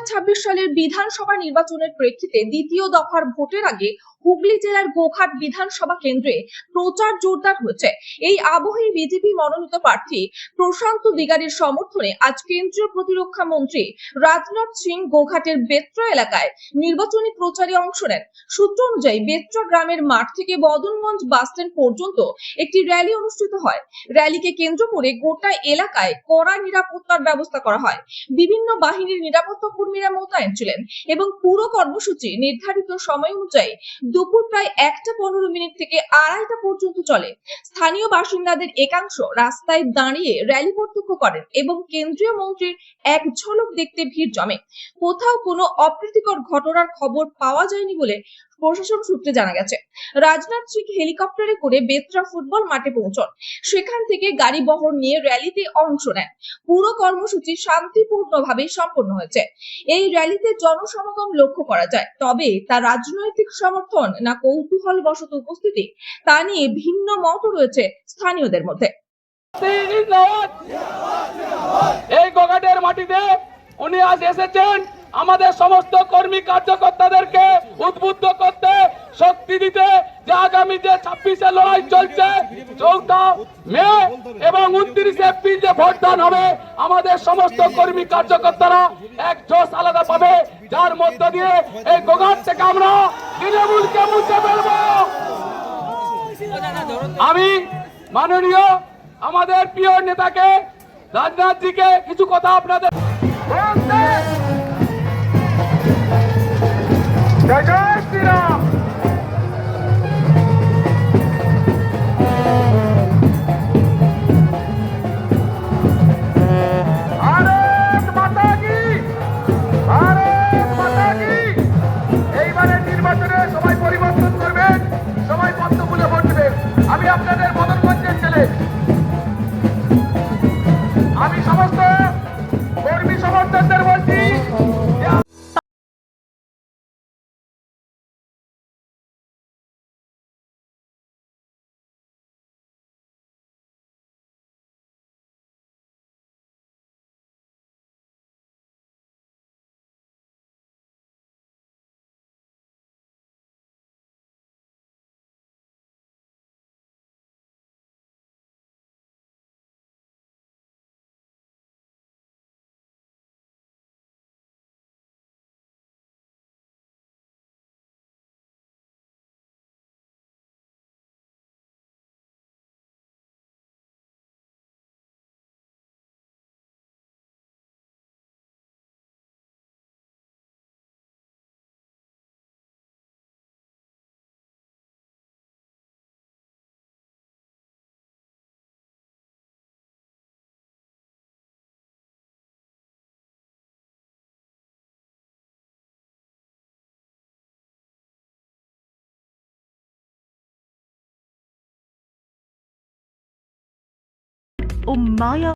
2026 সালের বিধানসভা নির্বাচনের প্রেক্ষিতে দ্বিতীয় দফার ভোটের আগে হুগলি জেলার গোঘাট বিধানসভা কেন্দ্রে প্রচার জোরদার হয়েছে। এই আবহে বিজেপি মনোনীত প্রার্থী প্রশান্ত দিগারের সমর্থনে আজ কেন্দ্রীয় প্রতিরক্ষা মন্ত্রী রাজনাথ সিং গোঘাটের বেত্রা এলাকায় নির্বাচনী প্রচারে অংশ নেন। সূত্র অনুযায়ী বেত্রা গ্রামের মাঠ থেকে বদনগঞ্জ বাসস্ট্যান্ড পর্যন্ত একটি র্যালি অনুষ্ঠিত হয়। র্যালিকে কেন্দ্র করে গোটা এলাকায় কড়া নিরাপত্তার ব্যবস্থা করা হয়। বিভিন্ন বাহিনীর নিরাপত্তা কর্মীরা মোতায়েন ছিলেন এবং পুরো কর্মসূচি নির্ধারিত সময় অনুযায়ী দুপুর প্রায় 1:15 থেকে 2:30 পর্যন্ত চলে। স্থানীয় বাসিন্দাদের একাংশ রাস্তায় দাঁড়িয়ে র্যালি প্রত্যক্ষ করেন এবং কেন্দ্রীয় মন্ত্রীর এক ঝলক দেখতে ভিড় জমে। কোথাও কোনো অপ্রীতিকর ঘটনার খবর পাওয়া যায়নি বলে প্রশাসন সূত্রে জানা গেছে। রাজনাথ সিং হেলিকপ্টারে করে বেত্রা ফুটবল মাঠে পৌঁছন। সেখান থেকে গাড়ি বহর নিয়ে র্যালিতে অংশ নেন। পুরো কর্মসূচি শান্তিপূর্ণভাবে সম্পন্ন হয়েছে। এই র্যালিতে জনসমাগম লক্ষ্য করা যায়, তবে তা রাজনৈতিক সমর্থন না কৌতূহলবশত উপস্থিতি তা নিয়ে ভিন্ন মত রয়েছে স্থানীয়দের মধ্যে। এই গোঘাটের মাটিতে উনি আজ এসেছেন আমাদের সমস্ত কর্মী কার্যকর্তাদেরকে উদ্বুদ্ধ করতে, শক্তি দিতে, যে আগামী যে 26-এ লড়াই চলছে, 4 মে এবং 29 এপ্রিল যে ভোটদান হবে, আমাদের সমস্ত কর্মী কার্যকর্তারা এক জোশ আলাদা পাবে, যার মধ্য দিয়ে এই গোঘাট থেকে আমরা তৃণমূলকে মুছে ফেলবো। আমি মাননীয় আমাদের প্রিয় নেতাকে রাজনাথজিকে কিছু কথা আপনাদের জয় জয় শ্রীরাম। ভারত মাতা কি, ভারত মাতা কি। এইবারে নির্বাচনে সবাই পরিবর্তন করবেন, সবাই পদ্মফুলে ভোট দেবেন। আমি আপনাদের মদনগঞ্জের ছেলে, আমি সমস্ত কর্মী সমর্থকদের বলছি Maya